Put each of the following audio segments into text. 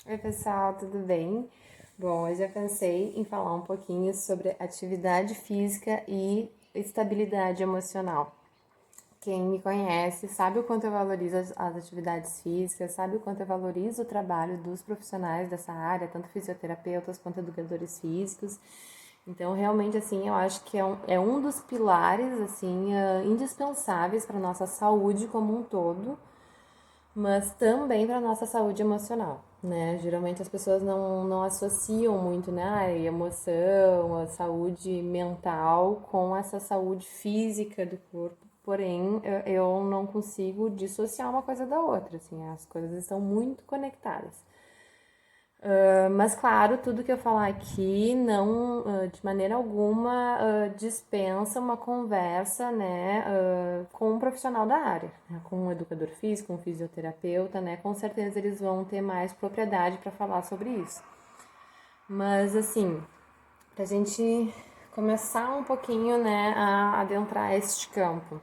Oi, pessoal, tudo bem? Bom, hoje eu pensei em falar um pouquinho sobre atividade física e estabilidade emocional. Quem me conhece sabe o quanto eu valorizo as atividades físicas, sabe o quanto eu valorizo o trabalho dos profissionais dessa área, tanto fisioterapeutas quanto educadores físicos. Então, realmente, assim, eu acho que é um dos pilares, assim, indispensáveis para a nossa saúde como um todo, mas também para nossa saúde emocional, né? Geralmente as pessoas não associam muito, né, a emoção, a saúde mental com essa saúde física do corpo. Porém, eu não consigo dissociar uma coisa da outra, assim, as coisas estão muito conectadas. Mas claro, tudo que eu falar aqui não, de maneira alguma, dispensa uma conversa, né, com um profissional da área, né, com um educador físico, um fisioterapeuta, né, com certeza eles vão ter mais propriedade para falar sobre isso. Mas assim, pra gente começar um pouquinho, né, a adentrar este campo.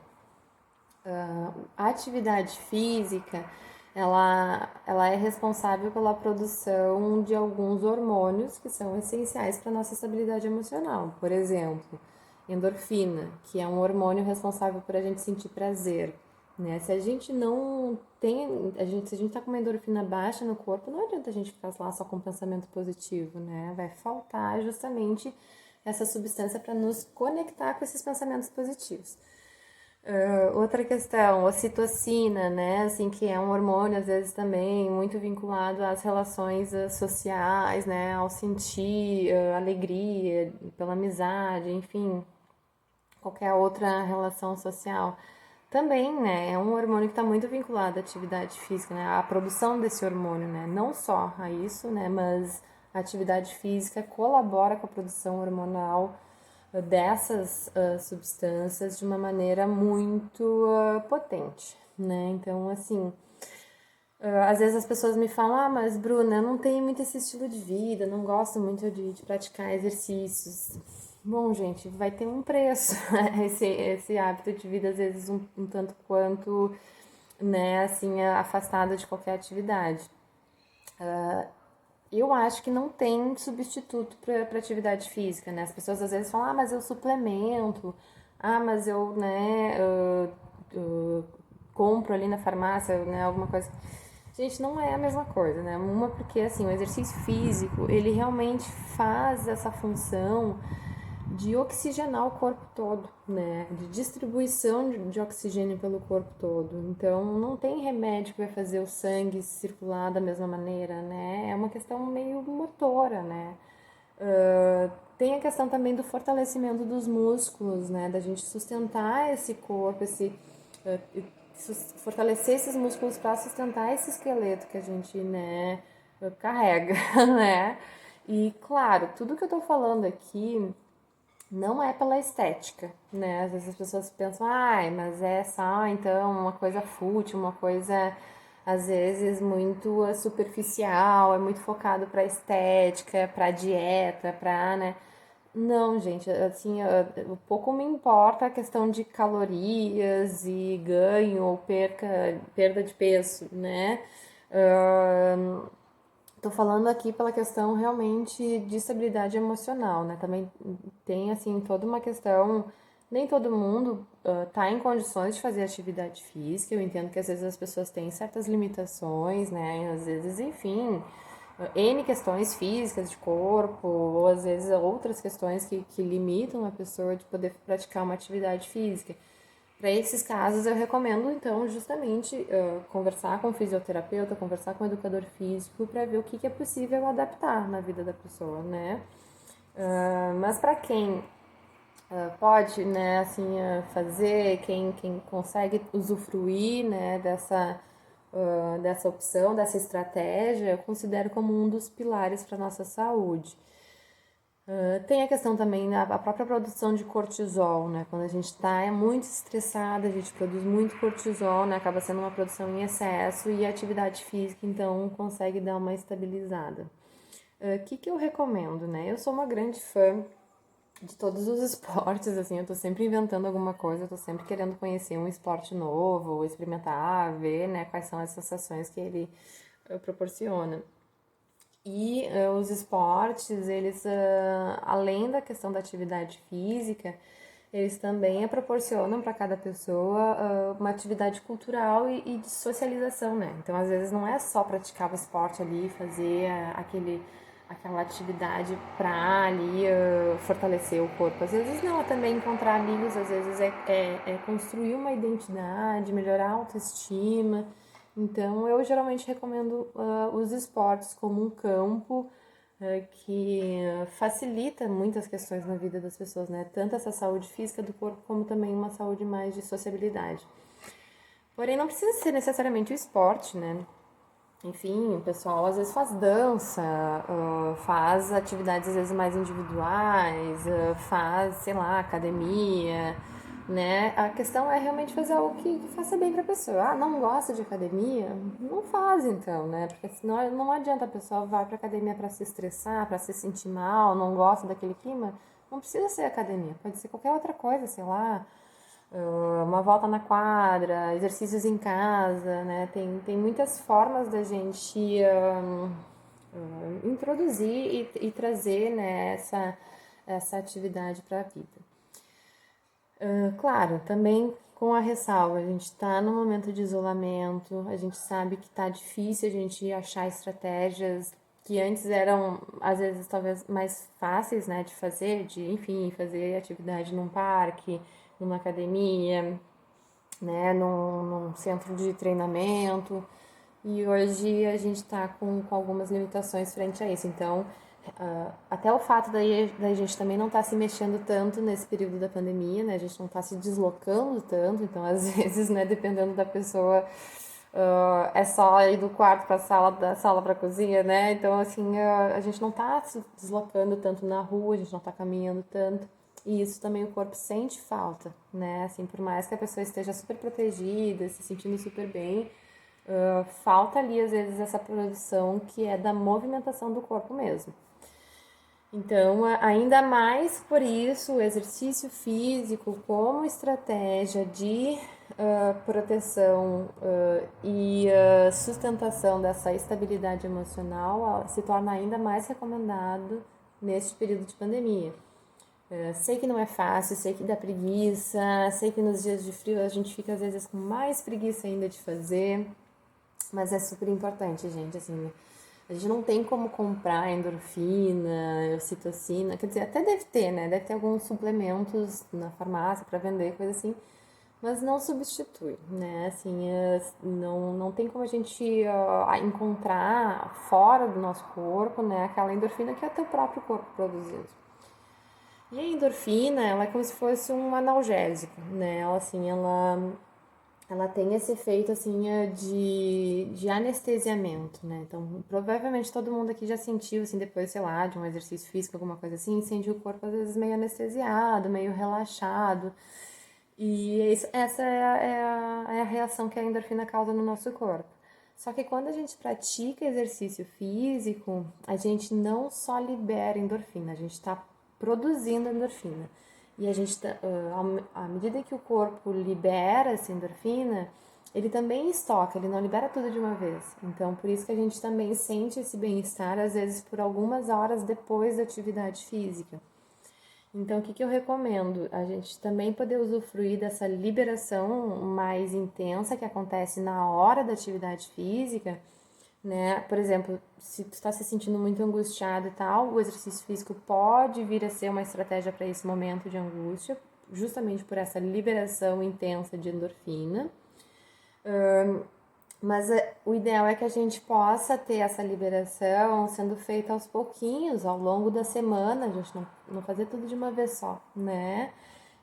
A atividade física, ela é responsável pela produção de alguns hormônios que são essenciais para a nossa estabilidade emocional. Por exemplo, endorfina, que é um hormônio responsável por a gente sentir prazer. Né? Se a gente não tem, se a gente tá com uma endorfina baixa no corpo, não adianta a gente ficar lá só com pensamento positivo, né? Vai faltar justamente essa substância para nos conectar com esses pensamentos positivos. Outra questão, ocitocina, né, assim, que é um hormônio, às vezes, também muito vinculado às relações sociais, né, ao sentir alegria pela amizade, enfim, qualquer outra relação social. Também, né, é um hormônio que está muito vinculado à atividade física, né, à produção desse hormônio, né, não só a isso, né, mas a atividade física colabora com a produção hormonal dessas substâncias de uma maneira muito potente, né? Então, assim, às vezes as pessoas me falam, ah, mas Bruna, eu não tenho muito esse estilo de vida, não gosto muito de praticar exercícios. Bom, gente, vai ter um preço, esse hábito de vida, às vezes, um tanto quanto, né, assim, afastado de qualquer atividade. Eu acho que não tem substituto para atividade física, né? As pessoas às vezes falam, ah, mas eu suplemento, ah, mas eu, né, compro ali na farmácia, né, alguma coisa. Gente, não é a mesma coisa, né? Uma porque, assim, o exercício físico, ele realmente faz essa função de oxigenar o corpo todo, né? De distribuição de oxigênio pelo corpo todo. Então, não tem remédio que vai fazer o sangue circular da mesma maneira, né? É uma questão meio motora, né? Tem a questão também do fortalecimento dos músculos, né? Da gente sustentar esse corpo, fortalecer esses músculos para sustentar esse esqueleto que a gente, né, carrega, né? E claro, tudo que eu tô falando aqui não é pela estética, né? Às vezes as pessoas pensam, ai, mas é só então uma coisa fútil, uma coisa às vezes muito superficial, é muito focado para estética, para dieta, para, né? Não, gente, assim, pouco me importa a questão de calorias e ganho ou perda de peso, né? Tô falando aqui pela questão realmente de estabilidade emocional, né? Também tem, assim, toda uma questão. Nem todo mundo tá em condições de fazer atividade física. Eu entendo que às vezes as pessoas têm certas limitações, né? Às vezes, enfim, N questões físicas de corpo, ou às vezes outras questões que limitam a pessoa de poder praticar uma atividade física. Para esses casos, eu recomendo, então, justamente conversar com o fisioterapeuta, conversar com o educador físico, para ver o que é possível adaptar na vida da pessoa, né? Mas para quem pode, né, assim, fazer, quem consegue usufruir, né, dessa opção, dessa estratégia, eu considero como um dos pilares para nossa saúde. Tem a questão também da própria produção de cortisol, né? Quando a gente está muito estressada, a gente produz muito cortisol, né? Acaba sendo uma produção em excesso e a atividade física, então, consegue dar uma estabilizada. O que eu recomendo, né? Eu sou uma grande fã de todos os esportes, assim, eu tô sempre inventando alguma coisa, eu tô sempre querendo conhecer um esporte novo, experimentar, ver, né, quais são as sensações que ele proporciona. E os esportes, eles, além da questão da atividade física, eles também proporcionam para cada pessoa uma atividade cultural e de socialização, né? Então, às vezes, não é só praticar o esporte ali, fazer aquela atividade para ali fortalecer o corpo. Às vezes, não, é também encontrar amigos, às vezes é construir uma identidade, melhorar a autoestima. Então, eu geralmente recomendo os esportes como um campo que facilita muitas questões na vida das pessoas, né? Tanto essa saúde física do corpo, como também uma saúde mais de sociabilidade. Porém, não precisa ser necessariamente o esporte, né? Enfim, o pessoal às vezes faz dança, faz atividades às vezes mais individuais, faz, sei lá, academia, né? A questão é realmente fazer algo que faça bem pra pessoa. Ah, não gosta de academia? Não faz então, né? Porque senão não adianta a pessoa vai pra academia pra se estressar, pra se sentir mal, não gosta daquele clima. Não precisa ser academia, pode ser qualquer outra coisa, sei lá, uma volta na quadra, exercícios em casa, né? Tem muitas formas da gente introduzir e trazer, né, essa atividade para a vida. Claro, também com a ressalva, a gente está no momento de isolamento, a gente sabe que está difícil a gente achar estratégias que antes eram, às vezes, talvez mais fáceis, né, de fazer, de, enfim, fazer atividade num parque, numa academia, né, num centro de treinamento. E hoje a gente está com algumas limitações frente a isso. Então, até o fato da gente também não estar se mexendo tanto nesse período da pandemia, né? A gente não está se deslocando tanto. Então, às vezes, né, dependendo da pessoa, é só ir do quarto para a sala, da sala para a cozinha, né? Então, assim, a gente não está se deslocando tanto na rua, a gente não está caminhando tanto. E isso também o corpo sente falta, né? Assim, por mais que a pessoa esteja super protegida, se sentindo super bem, falta ali, às vezes, essa produção que é da movimentação do corpo mesmo. Então, ainda mais por isso, o exercício físico como estratégia de proteção e sustentação dessa estabilidade emocional se torna ainda mais recomendado neste período de pandemia. Sei que não é fácil, sei que dá preguiça, sei que nos dias de frio a gente fica às vezes com mais preguiça ainda de fazer, mas é super importante, gente, assim, a gente não tem como comprar endorfina, ocitocina, quer dizer, até deve ter, né? Deve ter alguns suplementos na farmácia para vender, coisa assim, mas não substitui, né? Assim, não tem como a gente encontrar fora do nosso corpo, né? Aquela endorfina que é o teu próprio corpo produzindo. E a endorfina, ela é como se fosse um analgésico, né? Ela, assim, ela tem esse efeito, assim, de anestesiamento, né? Então, provavelmente todo mundo aqui já sentiu, assim, depois, sei lá, de um exercício físico, alguma coisa assim, sente o corpo, às vezes, meio anestesiado, meio relaxado. E essa é a reação que a endorfina causa no nosso corpo. Só que quando a gente pratica exercício físico, a gente não só libera endorfina, a gente está produzindo endorfina. E a gente, à medida que o corpo libera essa endorfina, ele também estoca, ele não libera tudo de uma vez. Então, por isso que a gente também sente esse bem-estar, às vezes, por algumas horas depois da atividade física. Então, o que eu recomendo? A gente também poder usufruir dessa liberação mais intensa que acontece na hora da atividade física, né? Por exemplo, se tu está se sentindo muito angustiado e tal, o exercício físico pode vir a ser uma estratégia para esse momento de angústia, justamente por essa liberação intensa de endorfina. Mas o ideal é que a gente possa ter essa liberação sendo feita aos pouquinhos, ao longo da semana, a gente não fazer tudo de uma vez só, né?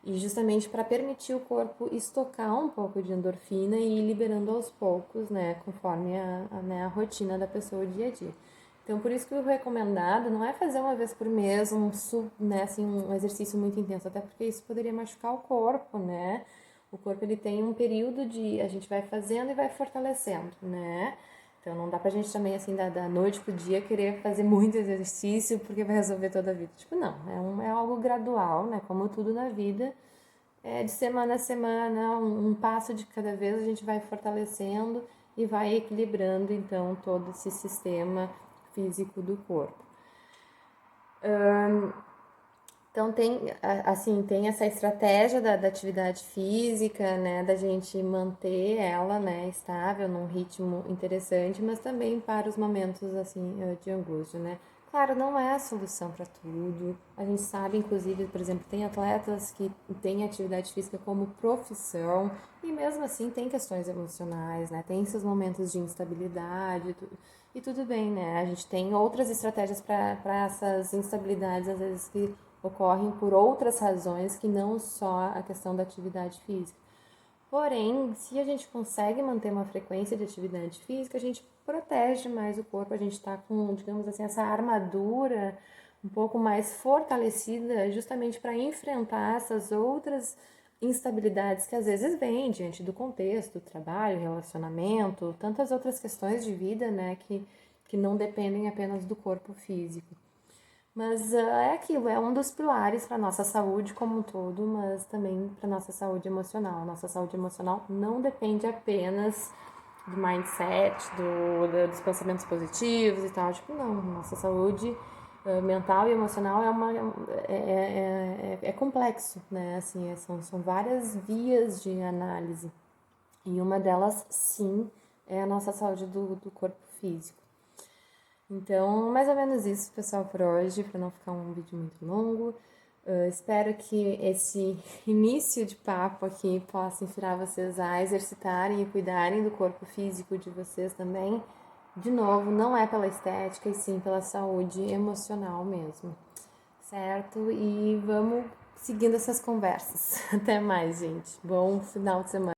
E justamente para permitir o corpo estocar um pouco de endorfina e ir liberando aos poucos, né? Conforme né, a rotina da pessoa, o dia a dia. Então, por isso que o recomendado não é fazer uma vez por mês né, assim, um exercício muito intenso, até porque isso poderia machucar o corpo, né? O corpo ele tem um período de a gente vai fazendo e vai fortalecendo, né? Então não dá pra gente também assim da noite pro dia querer fazer muito exercício porque vai resolver toda a vida. Tipo, não, é algo gradual, né? Como tudo na vida, de semana a semana, um passo de cada vez a gente vai fortalecendo e vai equilibrando então todo esse sistema físico do corpo. Então tem essa estratégia da atividade física, né, da gente manter ela, né, estável, num ritmo interessante, mas também para os momentos, assim, de angústia, né. Claro, não é a solução para tudo. A gente sabe, inclusive, por exemplo, tem atletas que têm atividade física como profissão e mesmo assim tem questões emocionais, né, tem seus momentos de instabilidade e tudo bem, né. A gente tem outras estratégias para essas instabilidades, às vezes, que ocorrem por outras razões que não só a questão da atividade física. Porém, se a gente consegue manter uma frequência de atividade física, a gente protege mais o corpo, a gente está com, digamos assim, essa armadura um pouco mais fortalecida justamente para enfrentar essas outras instabilidades que às vezes vêm diante do contexto, trabalho, relacionamento, tantas outras questões de vida, né, que não dependem apenas do corpo físico. Mas é aquilo, é um dos pilares para a nossa saúde como um todo, mas também para a nossa saúde emocional. A nossa saúde emocional não depende apenas do mindset, dos pensamentos positivos e tal. Tipo, não, nossa saúde mental e emocional é complexo, né? Assim, são várias vias de análise. E uma delas, sim, é a nossa saúde do corpo físico. Então, mais ou menos isso, pessoal, por hoje, para não ficar um vídeo muito longo. Espero que esse início de papo aqui possa inspirar vocês a exercitarem e cuidarem do corpo físico de vocês também. De novo, não é pela estética, e sim pela saúde emocional mesmo, certo? E vamos seguindo essas conversas. Até mais, gente. Bom final de semana.